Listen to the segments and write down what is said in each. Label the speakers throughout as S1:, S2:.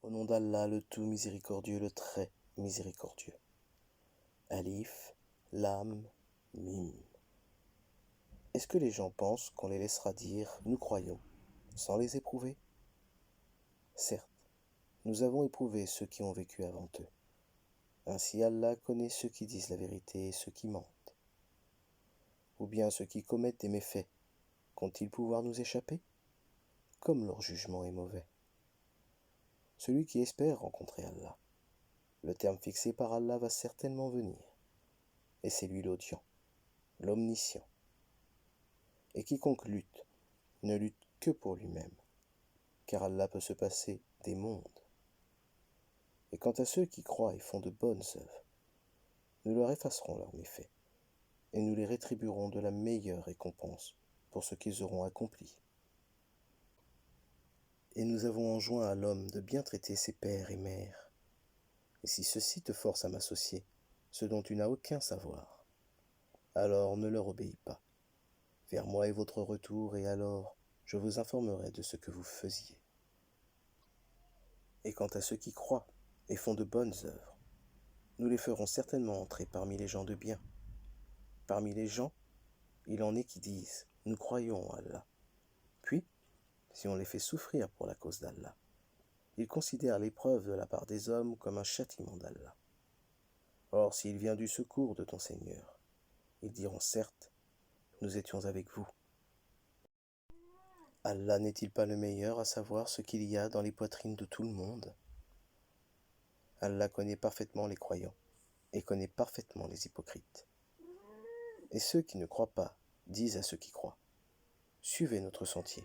S1: Au nom d'Allah, le tout miséricordieux, le très miséricordieux. Alif, Lam, Mim. Est-ce que les gens pensent qu'on les laissera dire « nous croyons » sans les éprouver? Certes, nous avons éprouvé ceux qui ont vécu avant eux. Ainsi Allah connaît ceux qui disent la vérité et ceux qui mentent. Ou bien ceux qui commettent des méfaits, qu'ont-ils pouvoir nous échapper? Comme leur jugement est mauvais. Celui qui espère rencontrer Allah, le terme fixé par Allah va certainement venir, et c'est lui l'audient, l'omniscient. Et quiconque lutte, ne lutte que pour lui-même, car Allah peut se passer des mondes. Et quant à ceux qui croient et font de bonnes œuvres, nous leur effacerons leurs méfaits, et nous les rétribuerons de la meilleure récompense pour ce qu'ils auront accompli. Et nous avons enjoint à l'homme de bien traiter ses pères et mères. Et si ceux-ci te forcent à m'associer, ce dont tu n'as aucun savoir, alors ne leur obéis pas. Vers moi est votre retour, et alors je vous informerai de ce que vous faisiez. Et quant à ceux qui croient et font de bonnes œuvres, nous les ferons certainement entrer parmi les gens de bien. Parmi les gens, il en est qui disent « Nous croyons en Allah ». Puis, si on les fait souffrir pour la cause d'Allah, ils considèrent l'épreuve de la part des hommes comme un châtiment d'Allah. Or, s'il vient du secours de ton Seigneur, ils diront certes, nous étions avec vous. Allah n'est-il pas le meilleur à savoir ce qu'il y a dans les poitrines de tout le monde? Allah connaît parfaitement les croyants et connaît parfaitement les hypocrites. Et ceux qui ne croient pas disent à ceux qui croient, suivez notre sentier,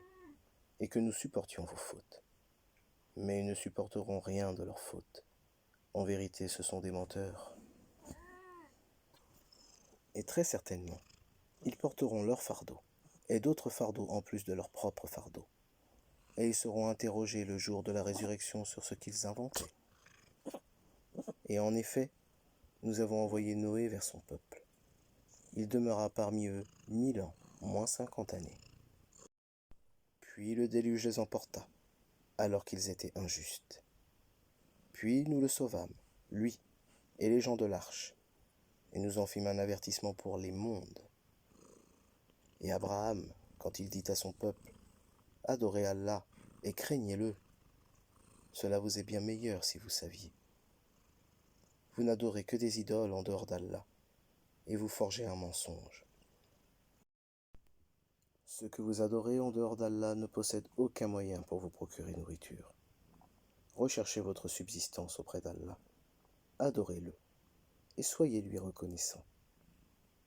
S1: et que nous supportions vos fautes. Mais ils ne supporteront rien de leurs fautes. En vérité, ce sont des menteurs. Et très certainement, ils porteront leur fardeau, et d'autres fardeaux en plus de leur propre fardeau. Et ils seront interrogés le jour de la résurrection sur ce qu'ils inventaient. Et en effet, nous avons envoyé Noé vers son peuple. Il demeura parmi eux 1000 ans, moins 50 années. Puis le déluge les emporta, alors qu'ils étaient injustes. Puis nous le sauvâmes, lui et les gens de l'arche, et nous en fîmes un avertissement pour les mondes. Et Abraham, quand il dit à son peuple, « Adorez Allah et craignez-le, cela vous est bien meilleur si vous saviez. Vous n'adorez que des idoles en dehors d'Allah, et vous forgez un mensonge. Ce que vous adorez en dehors d'Allah ne possède aucun moyen pour vous procurer nourriture. Recherchez votre subsistance auprès d'Allah, adorez-le, et soyez lui reconnaissant.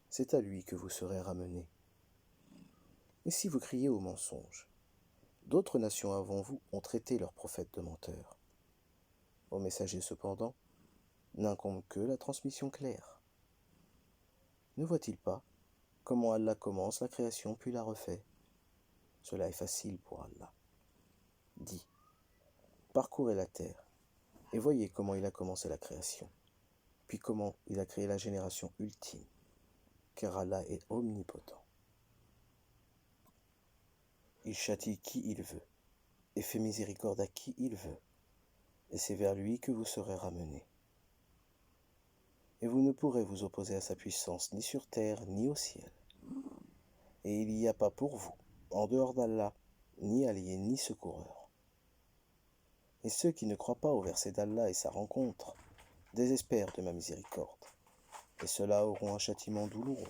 S1: C'est à lui que vous serez ramenés. Et si vous criez au mensonge, d'autres nations avant vous ont traité leurs prophètes de menteurs. Aux messagers cependant, n'incombe que la transmission claire. Ne voit-il pas comment Allah commence la création puis la refait? Cela est facile pour Allah. Dis, parcourez la terre et voyez comment il a commencé la création, puis comment il a créé la génération ultime, car Allah est omnipotent. Il châtie qui il veut et fait miséricorde à qui il veut, et c'est vers lui que vous serez ramenés. Et vous ne pourrez vous opposer à sa puissance ni sur terre ni au ciel. Et il n'y a pas pour vous, en dehors d'Allah, ni allié ni secoureur. Et ceux qui ne croient pas au verset d'Allah et sa rencontre désespèrent de ma miséricorde, et ceux-là auront un châtiment douloureux.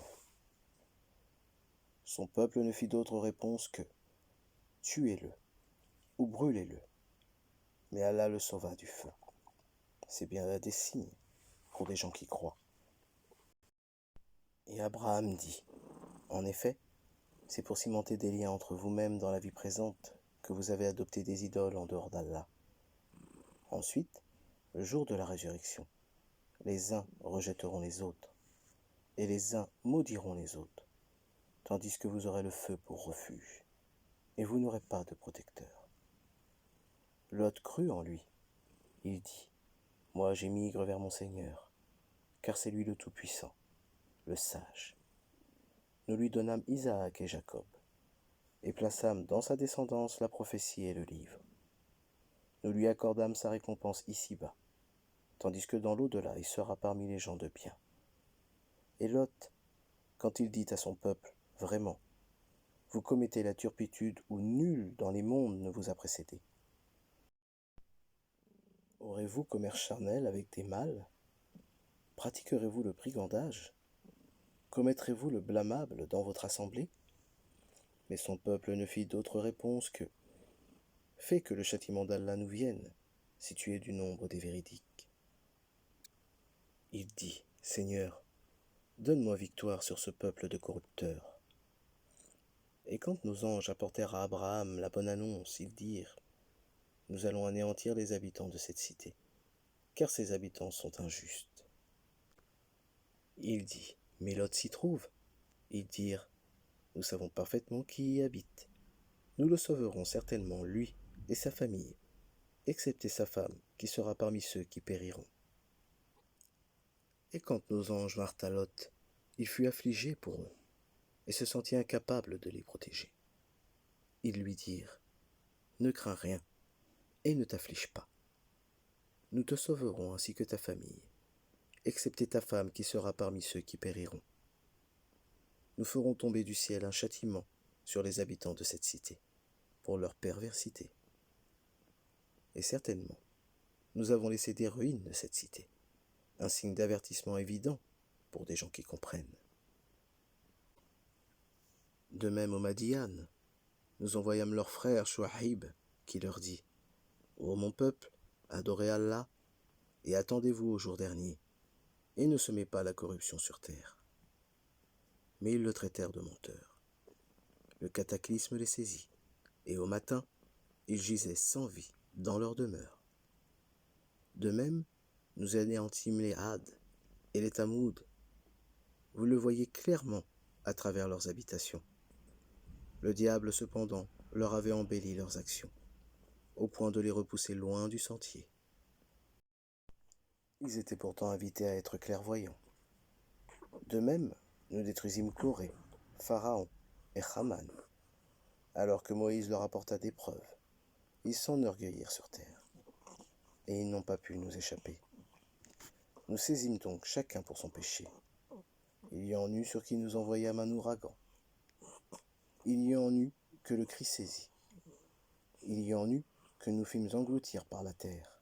S1: Son peuple ne fit d'autre réponse que « Tuez-le ou brûlez-le ». Mais Allah le sauva du feu. C'est bien là des signes pour des gens qui croient. Et Abraham dit, en effet, c'est pour cimenter des liens entre vous-mêmes dans la vie présente que vous avez adopté des idoles en dehors d'Allah. Ensuite, le jour de la résurrection, les uns rejetteront les autres, et les uns maudiront les autres, tandis que vous aurez le feu pour refuge, et vous n'aurez pas de protecteur. Lot crut en lui. Il dit, « Moi j'émigre vers mon Seigneur, car c'est lui le Tout-Puissant, le Sage. » Nous lui donnâmes Isaac et Jacob, et plaçâmes dans sa descendance la prophétie et le livre. nous lui accordâmes sa récompense ici-bas, tandis que dans l'au-delà il sera parmi les gens de bien. Et Lot, quand il dit à son peuple, vraiment, vous commettez la turpitude où nul dans les mondes ne vous a précédé. Aurez-vous commerce charnel avec des mâles? Pratiquerez-vous le brigandage? Commettrez-vous le blâmable dans votre assemblée? Mais son peuple ne fit d'autre réponse que fais que le châtiment d'Allah nous vienne, si tu es du nombre des véridiques. Il dit, Seigneur, donne-moi victoire sur ce peuple de corrupteurs. Et quand nos anges apportèrent à Abraham la bonne annonce, ils dirent, nous allons anéantir les habitants de cette cité, car ses habitants sont injustes. Il dit, mais Lot s'y trouve. Ils dirent, nous savons parfaitement qui y habite. Nous le sauverons certainement, lui et sa famille, excepté sa femme, qui sera parmi ceux qui périront. Et quand nos anges vinrent à Lot, il fut affligé pour eux, et se sentit incapable de les protéger. Ils lui dirent, ne crains rien, et ne t'afflige pas. Nous te sauverons ainsi que ta famille, excepté ta femme qui sera parmi ceux qui périront. Nous ferons tomber du ciel un châtiment sur les habitants de cette cité, pour leur perversité. Et certainement, nous avons laissé des ruines de cette cité, un signe d'avertissement évident pour des gens qui comprennent. De même au Madian, nous envoyâmes leur frère Chouaïb, qui leur dit, ô mon peuple, adorez Allah, et attendez-vous au jour dernier, et ne semez pas la corruption sur terre. Mais ils le traitèrent de menteur. Le cataclysme les saisit, et au matin, ils gisaient sans vie dans leur demeure. De même, nous anéantîmes les Had et les Tamoud. Vous le voyez clairement à travers leurs habitations. Le diable, cependant, leur avait embelli leurs actions, au point de les repousser loin du sentier. Ils étaient pourtant invités à être clairvoyants. De même, nous détruisîmes Corée, Pharaon et Haman. Alors que Moïse leur apporta des preuves, ils s'enorgueillirent sur terre, et ils n'ont pas pu nous échapper. Nous saisîmes donc chacun pour son péché. Il y en eut sur qui nous envoyâmes un ouragan. Il y en eut que le cri saisit. Il y en eut que nous fîmes engloutir par la terre.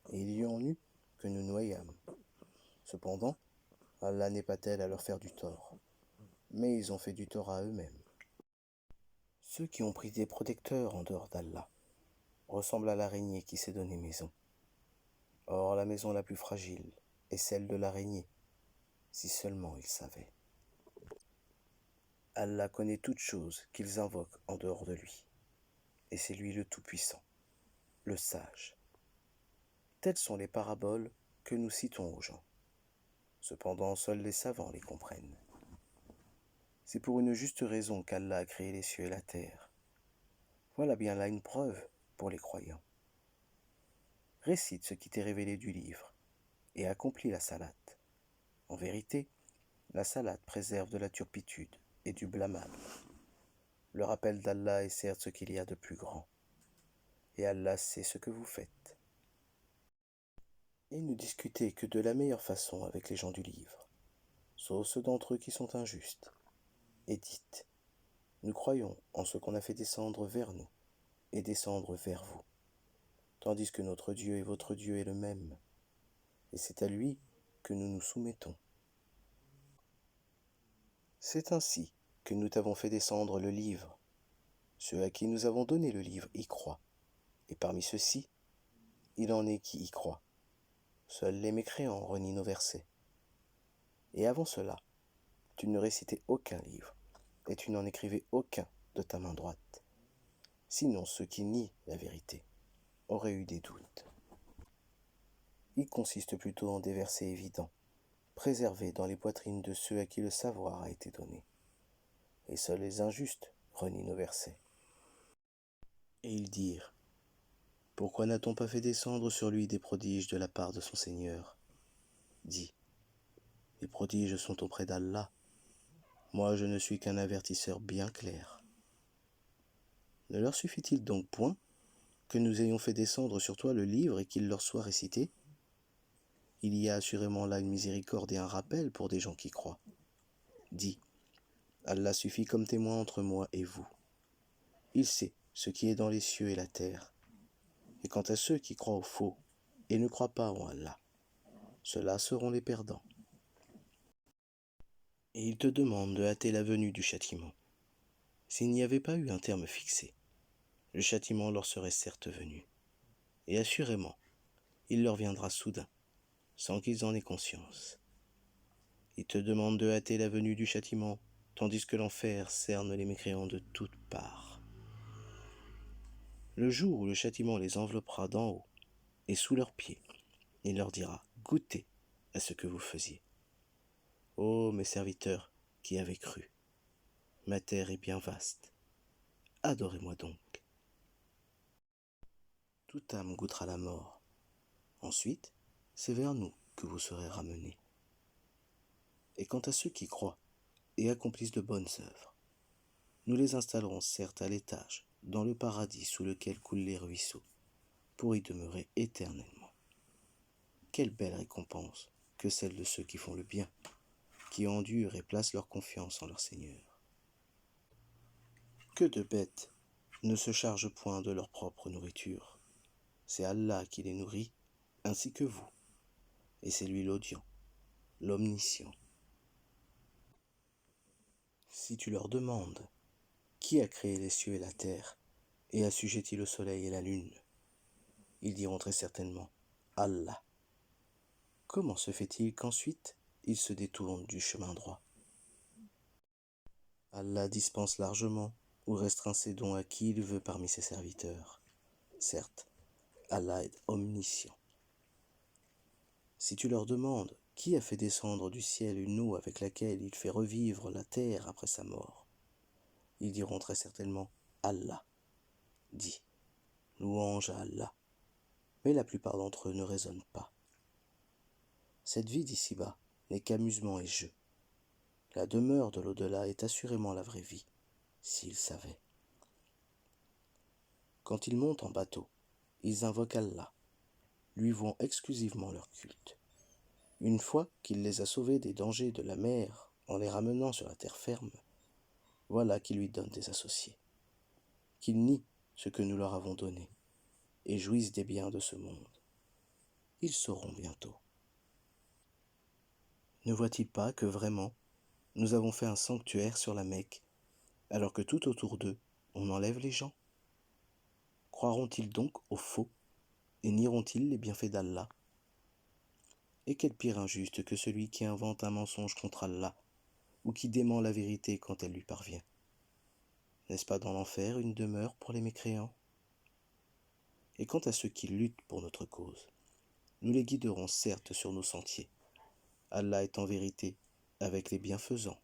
S1: Et il y en eut que nous noyâmes. Cependant, Allah n'est pas tel à leur faire du tort, mais ils ont fait du tort à eux-mêmes. Ceux qui ont pris des protecteurs en dehors d'Allah ressemblent à l'araignée qui s'est donné maison. Or, la maison la plus fragile est celle de l'araignée, si seulement ils savaient. Allah connaît toutes choses qu'ils invoquent en dehors de lui, et c'est lui le Tout-Puissant, le Sage. Telles sont les paraboles que nous citons aux gens. Cependant, seuls les savants les comprennent. C'est pour une juste raison qu'Allah a créé les cieux et la terre. Voilà bien là une preuve pour les croyants. Récite ce qui t'est révélé du livre, et accomplis la salate. En vérité, la salate préserve de la turpitude et du blâmable. Le rappel d'Allah est certes ce qu'il y a de plus grand, et Allah sait ce que vous faites. Et ne discutez que de la meilleure façon avec les gens du livre, sauf ceux d'entre eux qui sont injustes. Et dites, nous croyons en ce qu'on a fait descendre vers nous, et descendre vers vous, tandis que notre Dieu et votre Dieu est le même, et c'est à lui que nous nous soumettons. C'est ainsi que nous t'avons fait descendre le livre. Ceux à qui nous avons donné le livre y croient, et parmi ceux-ci, il en est qui y croient. Seuls les mécréants renient nos versets. Et avant cela, tu ne récitais aucun livre, et tu n'en écrivais aucun de ta main droite. Sinon ceux qui nient la vérité auraient eu des doutes. Il consiste plutôt en des versets évidents, préservés dans les poitrines de ceux à qui le savoir a été donné. Et seuls les injustes renient nos versets. Et ils dirent, pourquoi n'a-t-on pas fait descendre sur lui des prodiges de la part de son Seigneur? Dis, les prodiges sont auprès d'Allah. Moi je ne suis qu'un avertisseur bien clair. Ne leur suffit-il donc point que nous ayons fait descendre sur toi le livre et qu'il leur soit récité? Il y a assurément là une miséricorde et un rappel pour des gens qui croient. Dis, Allah suffit comme témoin entre moi et vous. Il sait ce qui est dans les cieux et la terre. Et quant à ceux qui croient au faux et ne croient pas en Allah, ceux-là seront les perdants. Et il te demande de hâter la venue du châtiment. S'il n'y avait pas eu un terme fixé, le châtiment leur serait certes venu. Et assurément, il leur viendra soudain, sans qu'ils en aient conscience. Il te demande de hâter la venue du châtiment, tandis que l'enfer cerne les mécréants de toutes parts. Le jour où le châtiment les enveloppera d'en haut et sous leurs pieds, il leur dira « Goûtez à ce que vous faisiez. Ô mes serviteurs qui avez cru, ma terre est bien vaste. Adorez-moi donc. » Toute âme goûtera la mort. Ensuite, c'est vers nous que vous serez ramenés. Et quant à ceux qui croient et accomplissent de bonnes œuvres, nous les installerons certes à l'étage, dans le paradis sous lequel coulent les ruisseaux, pour y demeurer éternellement. Quelle belle récompense que celle de ceux qui font le bien, qui endurent et placent leur confiance en leur Seigneur. Que de bêtes ne se chargent point de leur propre nourriture. C'est Allah qui les nourrit, ainsi que vous, et c'est lui l'audient, l'omniscient. Si tu leur demandes, qui a créé les cieux et la terre, et assujetti le soleil et la lune, ils diront très certainement, Allah. Comment se fait-il qu'ensuite ils se détournent du chemin droit? Allah dispense largement ou restreint ses dons à qui il veut parmi ses serviteurs. Certes, Allah est omniscient. Si tu leur demandes qui a fait descendre du ciel une eau avec laquelle il fait revivre la terre après sa mort, ils diront très certainement Allah. Dis, louange à Allah. Mais la plupart d'entre eux ne raisonnent pas. Cette vie d'ici-bas n'est qu'amusement et jeu. La demeure de l'au-delà est assurément la vraie vie, s'ils savaient. Quand ils montent en bateau, ils invoquent Allah, lui vouant exclusivement leur culte. Une fois qu'il les a sauvés des dangers de la mer en les ramenant sur la terre ferme, voilà qu'ils lui donnent des associés, qu'ils nient ce que nous leur avons donné et jouissent des biens de ce monde. Ils sauront bientôt. Ne voient-ils pas que vraiment, nous avons fait un sanctuaire sur la Mecque, alors que tout autour d'eux, on enlève les gens? Croiront-ils donc au faux et nieront-ils les bienfaits d'Allah? Et quel pire injuste que celui qui invente un mensonge contre Allah, ou qui dément la vérité quand elle lui parvient. N'est-ce pas dans l'enfer une demeure pour les mécréants? Et quant à ceux qui luttent pour notre cause, nous les guiderons certes sur nos sentiers. Allah est en vérité avec les bienfaisants.